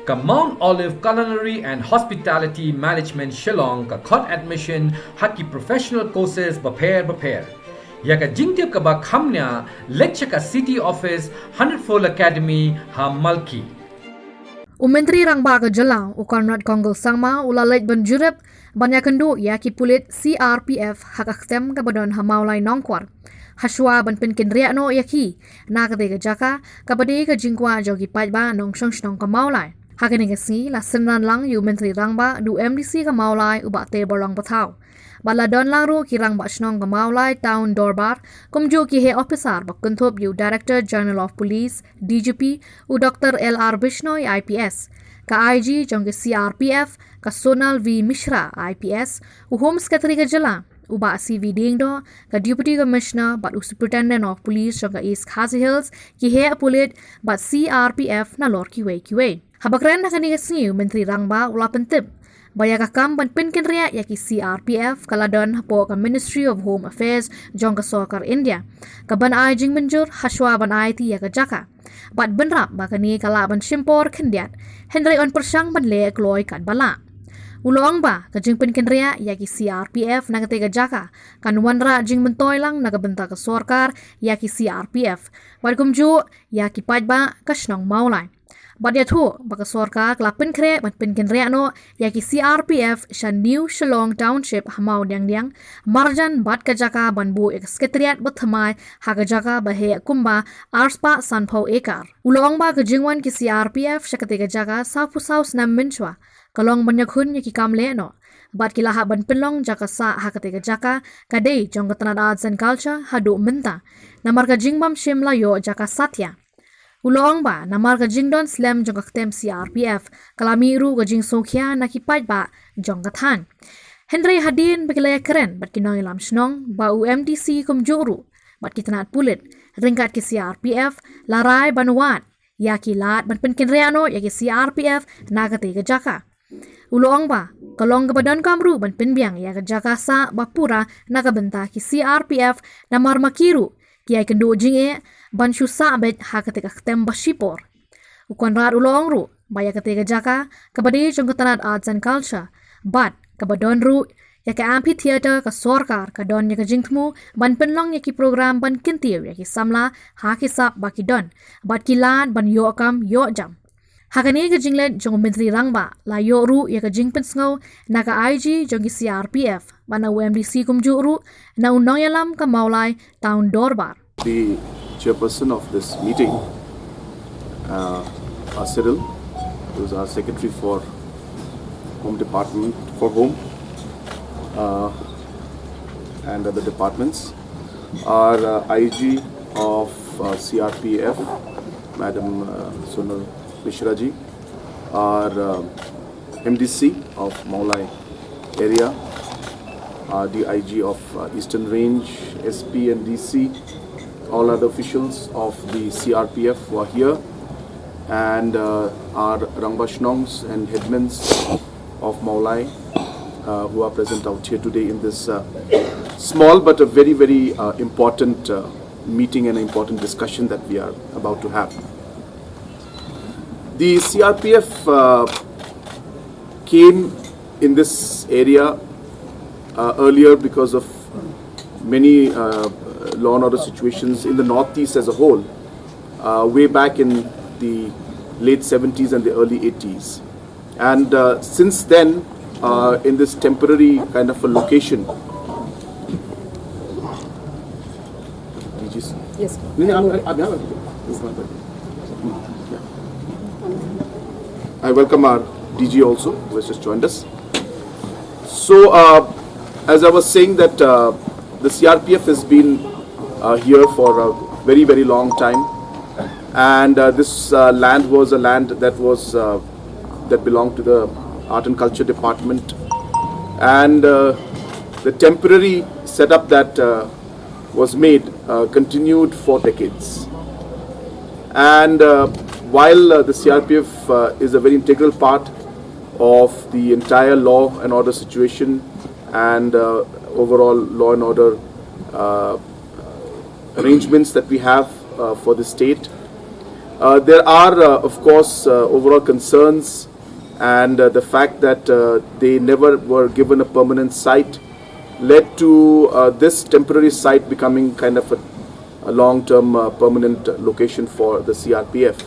ka Mount Olive Culinary and Hospitality Management Shillong ka khot admission haki professional courses bapair ya ka jingtip ka ba khamnya lecture ka city office 100 academy ha malki Menteri Rangba ke Jylla ukarnat Konggol Sangma ula Leit ban Jurip banyak kendu ya ki pulit Crpf hak Ktem ke badan ha Mawlai nongkwar haswa ban Pynkynriah no yaki na ka tega jaka ka bade ka jingkwa jogi pajba nong shnong ka Mawlai hakane ka si la senran lang yu Menteri Rangba du MDC ka Mawlai uba te borlang patau bala don lang ru ki Rangba shnong ka Mawlai town dorbar kumju ki he officer ba kunthop yu Director General of Police DGP u Dr LR Bishnoi IPS ka IG jong ke CRPF ka Sonal V Mishra IPS u Home Secretary ka Jylla uba CV Dingdo ka Deputy Commissioner but Superintendent of Police jong ka East Khasi Hills ki he pulit but CRPF na lor ki way habakren na kani kasi Menteri Rangba ula pentip baya ka kam ban Pynkynriah ya ki CRPF kaladon hapo ka Ministry of Home Affairs jong ka Sokar India ka ban ai jing menjur haswa ban IT ya ka jaka bat benrap ba kani kala ban shimpor khendiat Henry on persang ban le kloi kat bala ulong ba ka jing Pynkynriah ya ki CRPF na ka jaka kan wanra jing mentoy lang na ka benta ka Sorkar ya ki CRPF bat kumju ya ki pajba ka shnong Mawlai Badia tu baka Sorkar kelapin kre bat Pynkynriah no ya ki CRPF shan New Shillong Township hamau diang marjan bat ka jaka ban bu sekretariat bat thamai ha ka jaka ba he kumba arspa sanpau ekar ulong ba ka jingwan ki CRPF shakate ka jaka sapu saus nam minchwa kalong banyakhun ya ki kamle no bat ki laha ban pinlong jaka sa ha ka jaka kadai jong ka tanad arts and culture hadu menta namar ka jingbam shimla yo jaka satya Ulong ba namar ka jingdon slam jong ka Ktem CRPF kalami ru ka jing sokhya na kipaj ba jong ka than Henry hadin Meghalaya keren bat kinong ilam shnong ba UMDC kum juru bat kitanat pulit ringkat ki CRPF larai banwat ya ki lat ban Pynkynriah no ya ki CRPF na ka te ka jaka Ulong ba kalong ka badan kamru ban pinbiang ya ka jaka sa bapura na ka benta ki CRPF namar makiru Kiai kendu jinge ban shusa bet ha ketika Ktem basipor. Ukon rat ulong ru baya ketika jaka kabadi jong ketanat arts and culture. But kabadon ru ya ke amphitheater ka Sorkar ka don ya ke jingtmu ban penlong ya ki program ban kintir ya ki samla ha ki sap baki don. But kilan ban yo kam yo jam. Hakani ka jinglet jong Menteri Rangba la yo ru ya ka jingpen sngo na ka IG jong ki CRPF bana UMDC kumju ru na unong yalam ka Mawlai town dorbar. The chairperson of this meeting, Cyril, who is our secretary for Home Department for Home and other departments, our IG of CRPF, Madam Sonal Mishra ji, our MDC of Mawlai area, our DIG of Eastern Range, SP and DC, all other officials of the CRPF who are here, and our Rangba Shnongs and headmans of Mawlai who are present out here today in this small but a very, very important meeting and important discussion that we are about to have. The CRPF came in this area earlier because of many law and order situations in the northeast as a whole, way back in the late 70s and the early 80s. And since then, in this temporary kind of a location. Yes. I welcome our DG also, who has just joined us. So, as I was saying that the CRPF has been here for a very, very long time, and this land was a land that was that belonged to the Art and Culture Department, and the temporary setup that was made continued for decades. And while the CRPF is a very integral part of the entire law and order situation and overall law and order arrangements that we have for the state, There are, of course, overall concerns, and the fact that they never were given a permanent site led to this temporary site becoming kind of a long-term permanent location for the CRPF.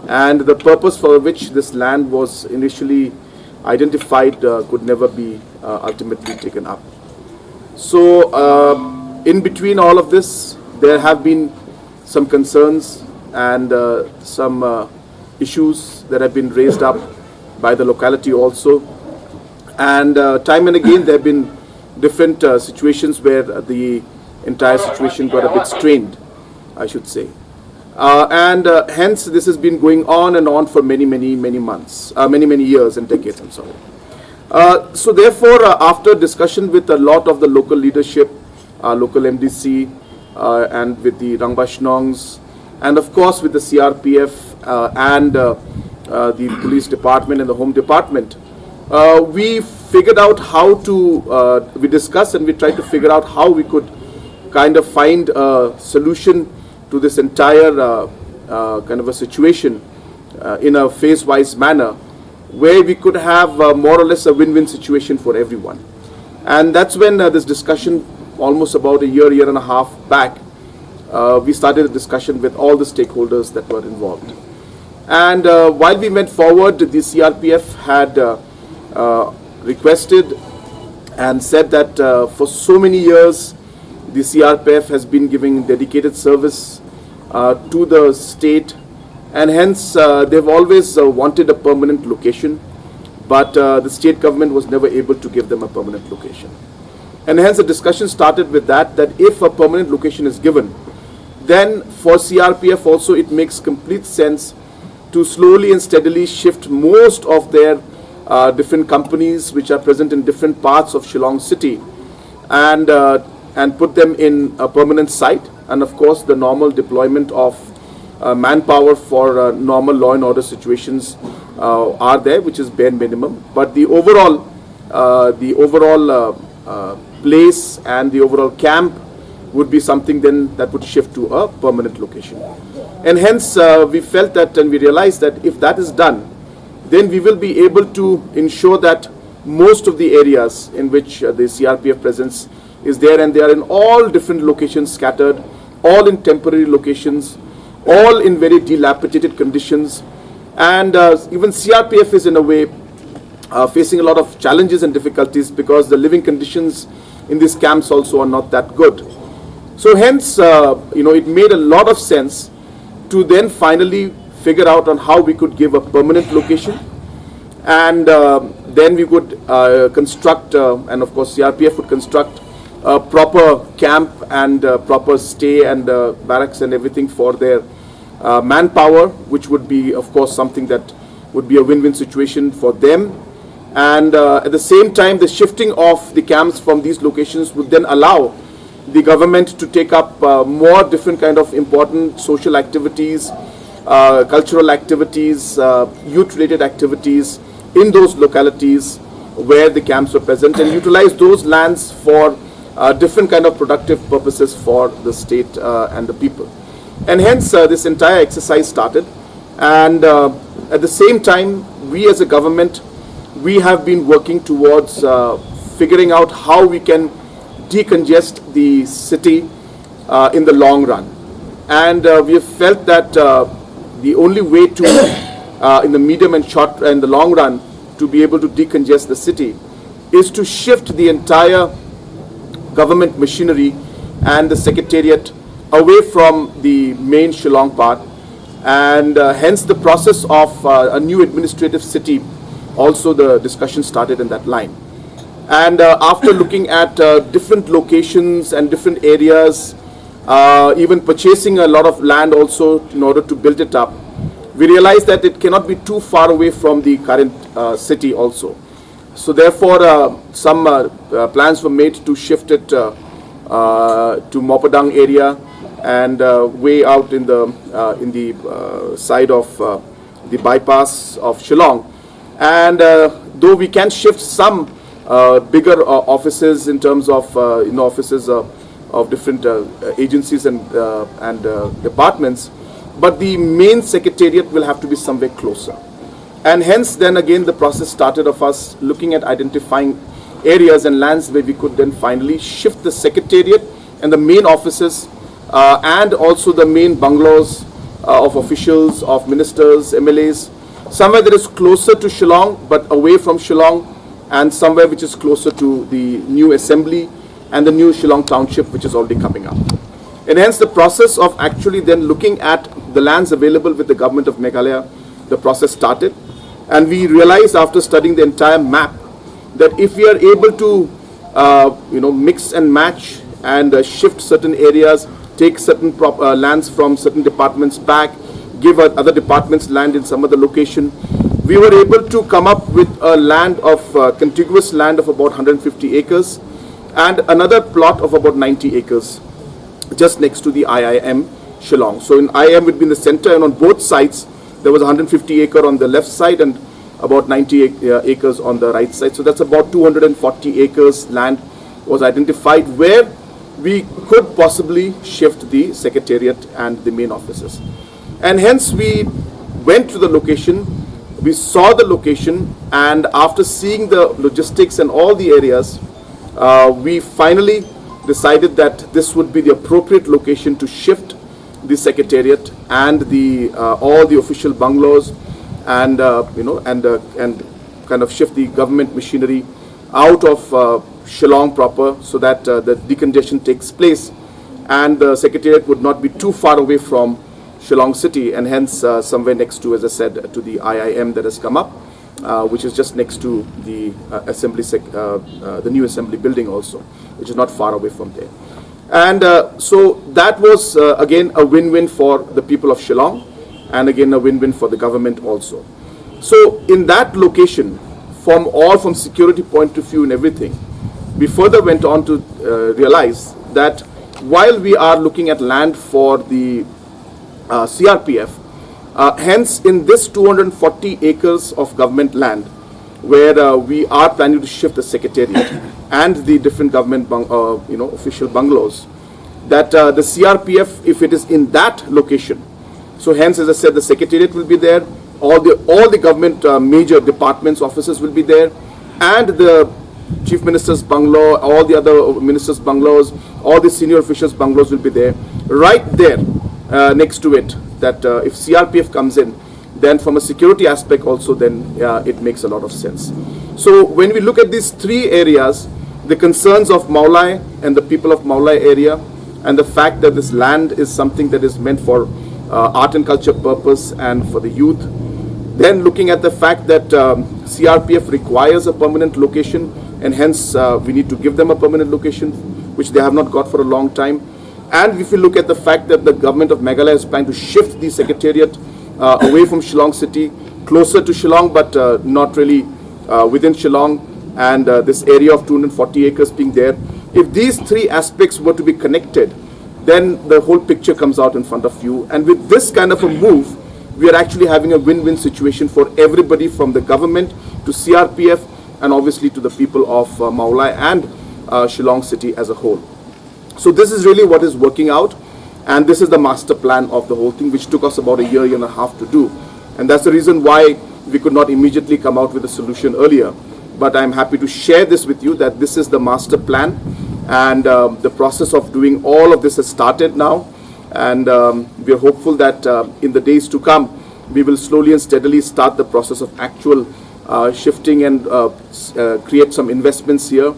And the purpose for which this land was initially identified could never be ultimately taken up. So in between all of this, there have been some concerns and some issues that have been raised up by the locality also. And time and again there have been different situations where the entire situation got a bit strained, I should say. And hence this has been going on and on for many months, many years and decades, I'm sorry. So therefore, after discussion with a lot of the local leadership, local MDC, and with the Rangbashnongs, and of course with the CRPF and the police department and the home department, we figured out how to, we discussed and we tried to figure out how we could kind of find a solution to this entire kind of a situation in a phase-wise manner, where we could have more or less a win-win situation for everyone. And that's when this discussion, almost about a year and a half back, we started a discussion with all the stakeholders that were involved. And while we went forward, the CRPF had requested and said that for so many years, the CRPF has been giving dedicated service to the state, and hence they've always wanted a permanent location, but the state government was never able to give them a permanent location. And hence the discussion started with that if a permanent location is given, then for CRPF also it makes complete sense to slowly and steadily shift most of their different companies which are present in different parts of Shillong city and put them in a permanent site, and of course the normal deployment of manpower for normal law and order situations are there, which is bare minimum. But the overall place and the overall camp would be something then that would shift to a permanent location. And hence we felt that and we realized that if that is done, then we will be able to ensure that most of the areas in which the CRPF presence is there, and they are in all different locations scattered, all in temporary locations, all in very dilapidated conditions, and even CRPF is in a way facing a lot of challenges and difficulties because the living conditions in these camps also are not that good. So hence, it made a lot of sense to then finally figure out on how we could give a permanent location, and then we would construct, and of course CRPF would construct a proper camp and proper stay and barracks and everything for their manpower, which would be of course something that would be a win-win situation for them. And at the same time, the shifting of the camps from these locations would then allow the government to take up more different kind of important social activities, cultural activities, youth-related activities in those localities where the camps were present, and utilize those lands for different kind of productive purposes for the state and the people. And hence this entire exercise started. And at the same time, we as a government, we have been working towards figuring out how we can decongest the city in the long run. And we have felt that the only way to, in the medium and short and the long run, to be able to decongest the city is to shift the entire government machinery and the secretariat away from the main Shillong part, and hence the process of a new administrative city, also the discussion started in that line. And after looking at different locations and different areas, even purchasing a lot of land also in order to build it up, we realized that it cannot be too far away from the current city also. So therefore some plans were made to shift it to Mopadang area and way out in the side of the bypass of Shillong. And though we can shift some bigger offices in terms of offices of different agencies and departments, but the main secretariat will have to be somewhere closer. And hence then again the process started of us looking at identifying areas and lands where we could then finally shift the secretariat and the main offices and also the main bungalows of officials, of ministers, MLAs, somewhere that is closer to Shillong but away from Shillong, and somewhere which is closer to the new assembly and the new Shillong township which is already coming up. And hence the process of actually then looking at the lands available with the government of Meghalaya, the process started. And we realized after studying the entire map that if we are able to mix and match and shift certain areas, take certain lands from certain departments back, give other departments land in some other location, we were able to come up with a land of contiguous land of about 150 acres and another plot of about 90 acres just next to the IIM Shillong. So in IIM would be in the center, and on both sides there was 150 acre on the left side and about 90 acres on the right side. So that's about 240 acres land was identified where we could possibly shift the secretariat and the main offices. And hence we went to the location, we saw the location, and after seeing the logistics and all the areas, we finally decided that this would be the appropriate location to shift the secretariat and the all the official bungalows and kind of shift the government machinery out of Shillong proper, so that the decongestion takes place and the secretariat would not be too far away from Shillong city, and hence somewhere next to, as I said, to the IIM that has come up, which is just next to the assembly, the new assembly building also, which is not far away from there. And so that was again a win-win for the people of Shillong, and again a win-win for the government also. So in that location, from security point of view and everything, we further went on to realize that while we are looking at land for the CRPF, hence in this 240 acres of government land where we are planning to shift the secretariat and the different government official bungalows, that the CRPF, if it is in that location, so hence, as I said, the secretariat will be there, all the government major departments, offices will be there, and the chief minister's bungalow, all the other ministers' bungalows, all the senior officials' bungalows will be there, right there next to it, that if CRPF comes in, then from a security aspect also, then it makes a lot of sense. So when we look at these three areas, the concerns of Mawlai and the people of Mawlai area, and the fact that this land is something that is meant for art and culture purpose and for the youth, then looking at the fact that CRPF requires a permanent location, and hence we need to give them a permanent location, which they have not got for a long time. And if you look at the fact that the government of Meghalaya is planning to shift the secretariat away from Shillong city, closer to Shillong, but not really within Shillong, and this area of 240 acres being there, if these three aspects were to be connected, then the whole picture comes out in front of you. And with this kind of a move, we are actually having a win-win situation for everybody, from the government to CRPF and obviously to the people of Mawlai and Shillong city as a whole. So this is really what is working out, and this is the master plan of the whole thing, which took us about a year and a half to do. And that's the reason why we could not immediately come out with a solution earlier. But I'm happy to share this with you, that this is the master plan, and the process of doing all of this has started now. And we are hopeful that in the days to come, we will slowly and steadily start the process of actual shifting and create some investments here.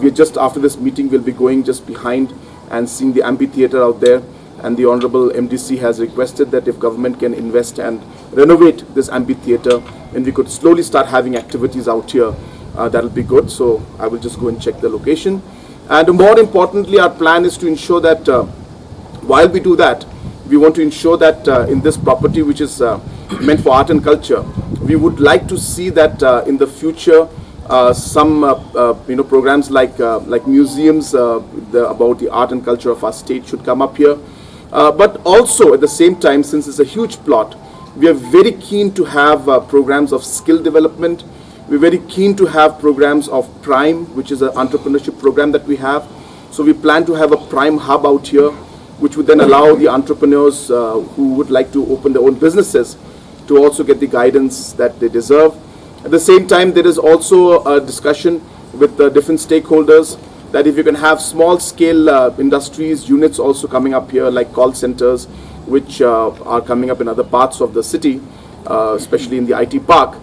We just after this meeting will be going just behind and seeing the amphitheater out there, and the Honorable MDC has requested that if government can invest and renovate this amphitheater, and we could slowly start having activities out here, that'll be good. So I will just go and check the location. And more importantly, our plan is to ensure that while we do that, we want to ensure that in this property, which is meant for art and culture, we would like to see that in the future some programs like museums about the art and culture of our state should come up here. But also at the same time, since it's a huge plot, we are very keen to have programs of skill development. We're very keen to have programs of Prime, which is an entrepreneurship program that we have. So we plan to have a Prime hub out here, which would then allow the entrepreneurs who would like to open their own businesses to also get the guidance that they deserve. At the same time, there is also a discussion with the different stakeholders that if you can have small scale industries, units also coming up here, like call centers, which are coming up in other parts of the city, especially in the IT park.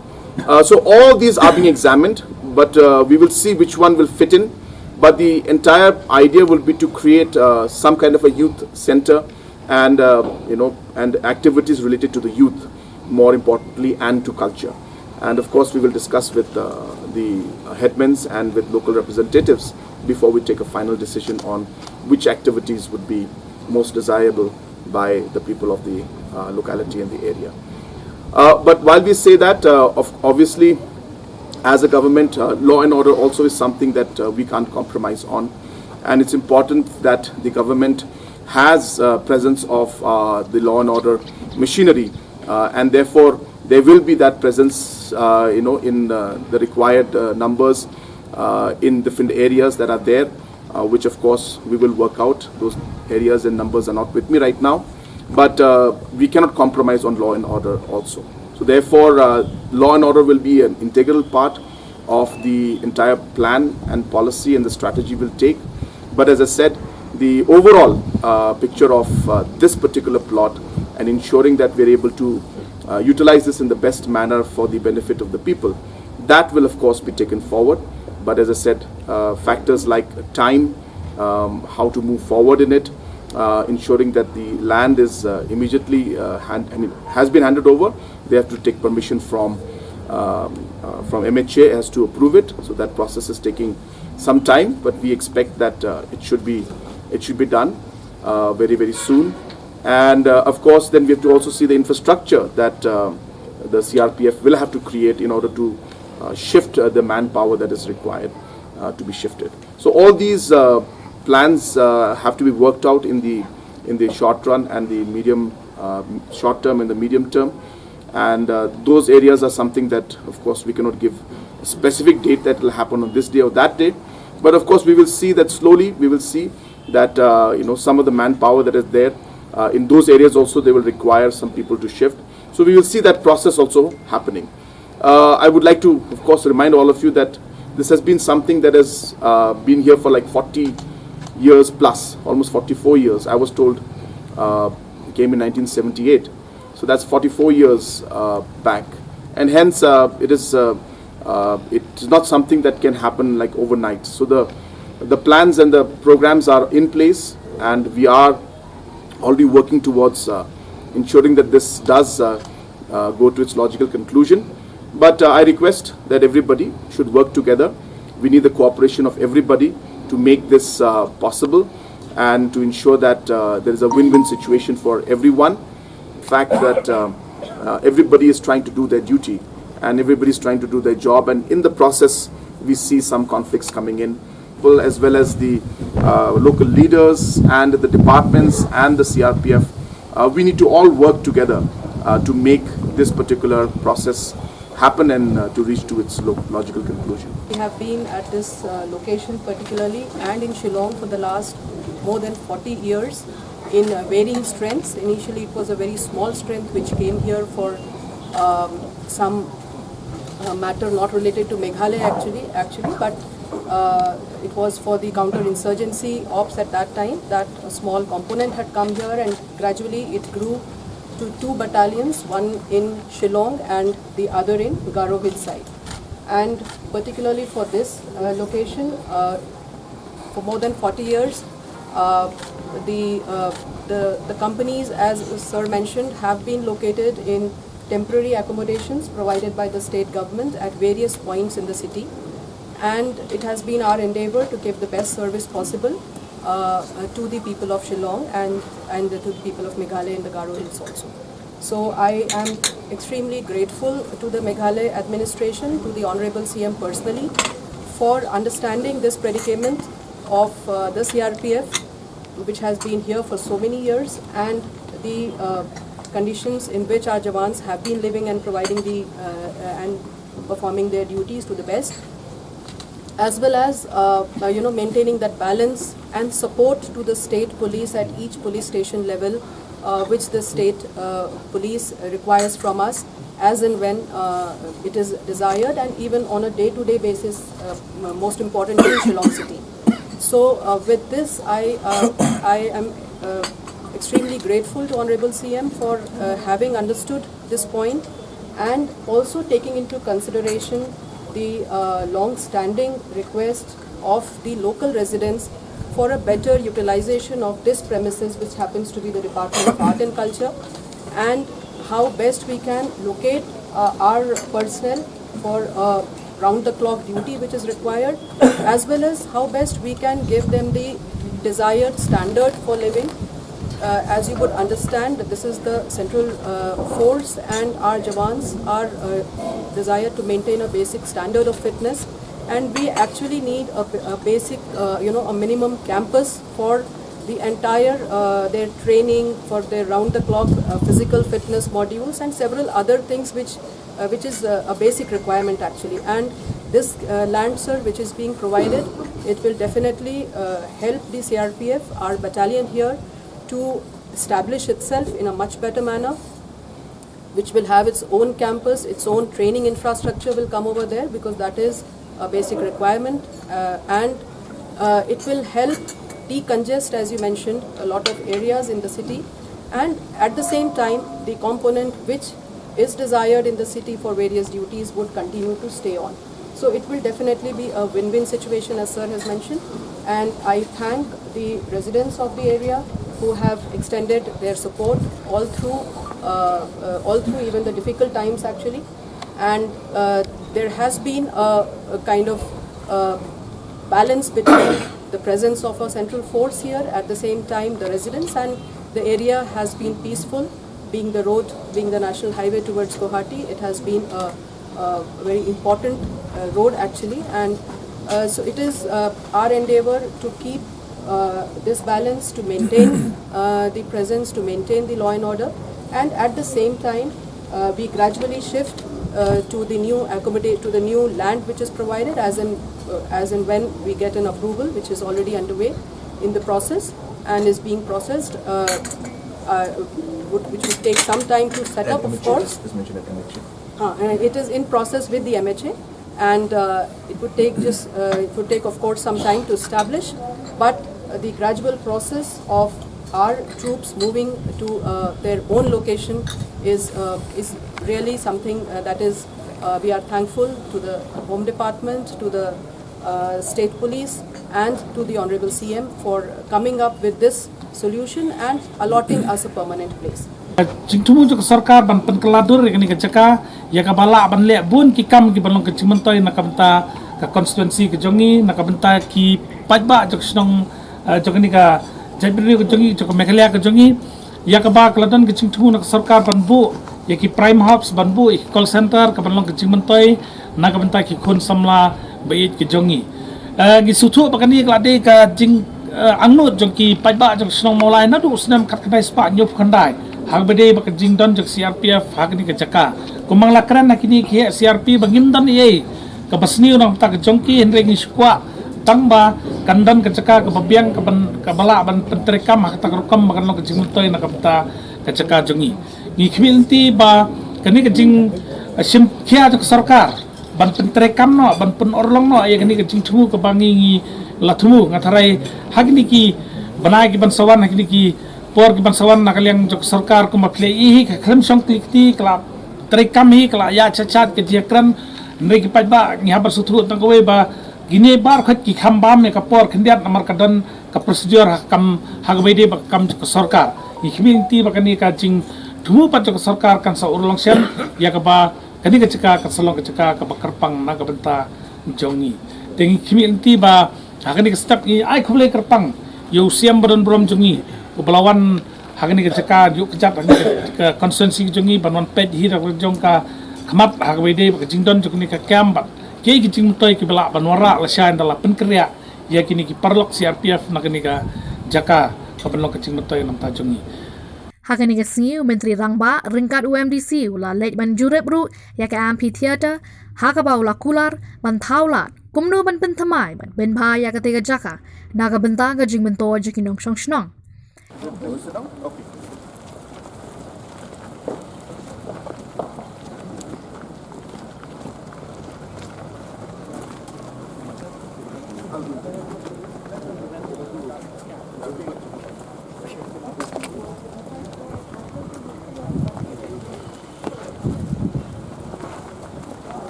So all these are being examined, but we will see which one will fit in. But the entire idea will be to create some kind of a youth center and and activities related to the youth, more importantly, and to culture. And of course, we will discuss with the headmen and with local representatives before we take a final decision on which activities would be most desirable by the people of the locality and the area. But while we say that, obviously, as a government, law and order also is something that we can't compromise on. And it's important that the government has presence of the law and order machinery, and therefore there will be that presence, in the required numbers in different areas that are there, which of course we will work out. Those areas and numbers are not with me right now, but we cannot compromise on law and order also. So therefore, law and order will be an integral part of the entire plan and policy, and the strategy will take. But as I said, the overall picture of this particular plot and ensuring that we're able to utilize this in the best manner for the benefit of the people, that will of course be taken forward. But as I said, factors like time, how to move forward in it, ensuring that the land is immediately has been handed over. They have to take permission from MHA as to approve it. So that process is taking some time, but we expect that it should be done very, very soon. And of course, then we have to also see the infrastructure that the CRPF will have to create in order to shift the manpower that is required to be shifted. So all these plans have to be worked out in the short run and the medium short term and the medium term. And those areas are something that, of course, we cannot give a specific date that will happen on this day or that day. But of course, we will see that slowly. We will see that some of the manpower that is there in those areas also, they will require some people to shift. So we will see that process also happening. I would like to, of course, remind all of you that this has been something that has been here for like 40 years plus, almost 44 years. I was told it came in 1978. So that's 44 years back. And hence, it is not something that can happen like overnight. So the plans and the programs are in place, and we are already working towards ensuring that this does go to its logical conclusion. But I request that everybody should work together. We need the cooperation of everybody to make this possible and to ensure that there is a win-win situation for everyone. Fact that everybody is trying to do their duty and everybody is trying to do their job, and in the process we see some conflicts coming in, as well as the local leaders and the departments and the CRPF. We need to all work together to make this particular process happen and to reach to its logical conclusion. We have been at this location particularly and in Shillong for the last more than 40 years. In varying strengths. Initially it was a very small strength which came here for some matter not related to Meghalaya actually, but it was for the counter-insurgency ops at that time. That a small component had come here, and gradually it grew to 2 battalions, one in Shillong and the other in Garo Hillside. And particularly for this location, for more than 40 years, the companies, as Sir mentioned, have been located in temporary accommodations provided by the state government at various points in the city, and it has been our endeavour to give the best service possible to the people of Shillong and to the people of Meghalaya and the Garo Hills also. So I am extremely grateful to the Meghalaya administration, to the Honourable CM personally, for understanding this predicament of the CRPF, which has been here for so many years, and the conditions in which our Jawans have been living and providing and performing their duties to the best. as well as maintaining that balance and support to the state police at each police station level, which the state police requires from us as and when it is desired, and even on a day-to-day basis, most importantly in Shillong city. So with this, I am extremely grateful to Honorable CM for having understood this point and also taking into consideration the long-standing request of the local residents for a better utilization of this premises, which happens to be the Department of Art and Culture, and how best we can locate our personnel for round-the-clock duty which is required, as well as how best we can give them the desired standard for living. As you would understand, this is the central force, and our Jawans are desired to maintain a basic standard of fitness, and we actually need a basic, a minimum campus for the entire their training, for their round-the-clock physical fitness modules, and several other things which is a basic requirement actually. And this land, sir, which is being provided, it will definitely help the CRPF, our battalion here, to establish itself in a much better manner, which will have its own campus, its own training infrastructure will come over there, because that is a basic requirement, and it will help decongest, as you mentioned, a lot of areas in the city, and at the same time the component which is desired in the city for various duties would continue to stay on. So it will definitely be a win-win situation, as sir has mentioned, and I thank the residents of the area who have extended their support all through even the difficult times actually. And there has been a kind of balance between the presence of a central force here, at the same time the residents, and the area has been peaceful. Being the road, being the national highway towards Guwahati, it has been a very important road actually, and so it is our endeavor to keep this balance, to maintain the presence, to maintain the law and order, and at the same time we gradually shift to the new land which is provided as and when we get an approval, which is already underway in the process and is being processed, which would take some time to set up, of course. Is mentioned at MHA. And it is in process with the MHA, and it would take of course some time to establish, but the gradual process of our troops moving to their own location is really something that is we are thankful to the Home Department, to the State Police, and to the Honorable CM for coming up with this solution and allotting us a permanent place. Jingtumu juk sarkar ban penkeladur yakni kecaka ya kabala ban le bun ki kam ki balong ke cimentoy nak benta ka konstituensi ke jongi nak benta ki pajba juk snong juk ni ka jabri ke jongi juk Meghalaya ke jongi ya kaba keladon ke jingtumu nak sarkar ban bu ya ki prime hubs ban bu call center ka balong ke cimentoy nak benta ki khun samla bait ke jongi gi sutu bakani klade ka jing angnut jong ki pajba jong snong Mawlai na du snam khat khnai spa nyop khandai hang bede bak jingdon jong CRPF hag ni ka jaka kumang lakran nakini ki CRP bangimdan ye ka basni nang ta jong ki henreng iskwa tangba kandan ka jaka ka babiang ka bala ban pentrekam hak ta rukam makan lo ka jingtoy na kapta ka jaka jongi ni khmilti ba kani ka jing sim khia jong sarkar ban pentrekam no ban pun orlong no ye kani ka jingthu ka bangi lathumu ngatharai hagni ki banai ki bansawan hagni ki por ki bansawan nakaliang jok sarkar ko makle hi khrem song tikti kala trekam hi kala ya chachat ke jekran nei ki pajba ngi habar sutru tang kowe ba gine bar khat ki khambam me ka por khindiat namar kadan ka procedure hakam hagbeide ba kam jok sarkar ikhminti bakani ka jing thumu pat jok sarkar kan sa urlong sen ya ka ba kani ka chika ka salong ka chika ka bakarpang na ka benta jongi tengi khminti ba hagani ka step ni ai khule karpang yo siam badan brom jongi belawan hagani ka chaka yu kejat ka konstituensi jongi banwan pet hi rak jong ka khamat hagwede ka jingdon jokni ka kambat ke ki jingtoy ki bela banwara la shan dala Pynkynriah ya kini ki parlok CRPF nakani ka jaka ka banlok ka jingtoy nam ta jongi hagani ka singi Menteri Rangba ringkat UMDC ula Leit ban Jurip ru ya ka amphitheater hakaba ula kular ban thaulat kumno ban pen thamai ban ben bha ya ka te ga jaka naga benta ga jing bento jakinong shong shnong Sit down? Okay.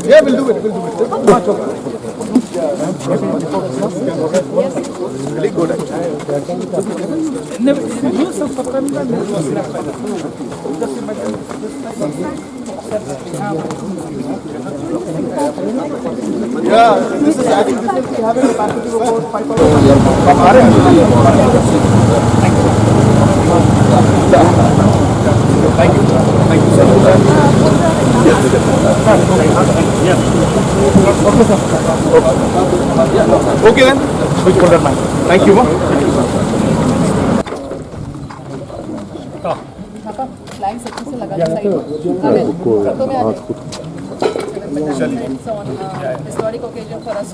Yeah, we'll do it. Really good actually. Yeah, this is, I think this will be having a capacity of about 5,000. Thank you. Thank you, sir. Okay then. Which folder, man? Thank you, ma. Flying section से लगा side photo में आ जाए on historic occasion for us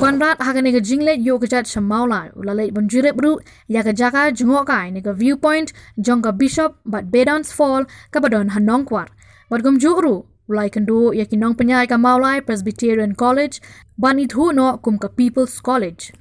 Kwan rat hagane ga jinglet yo ga jat Mawlai ulalai bon Jurip ru ya ga jaka jungok kai ne ga viewpoint jong ga bishop but bedons fall ka badon hanong kwar bat gum juru ulai kendo ya kinong penyai ka Mawlai Presbyterian College bani thu no kum ka People's College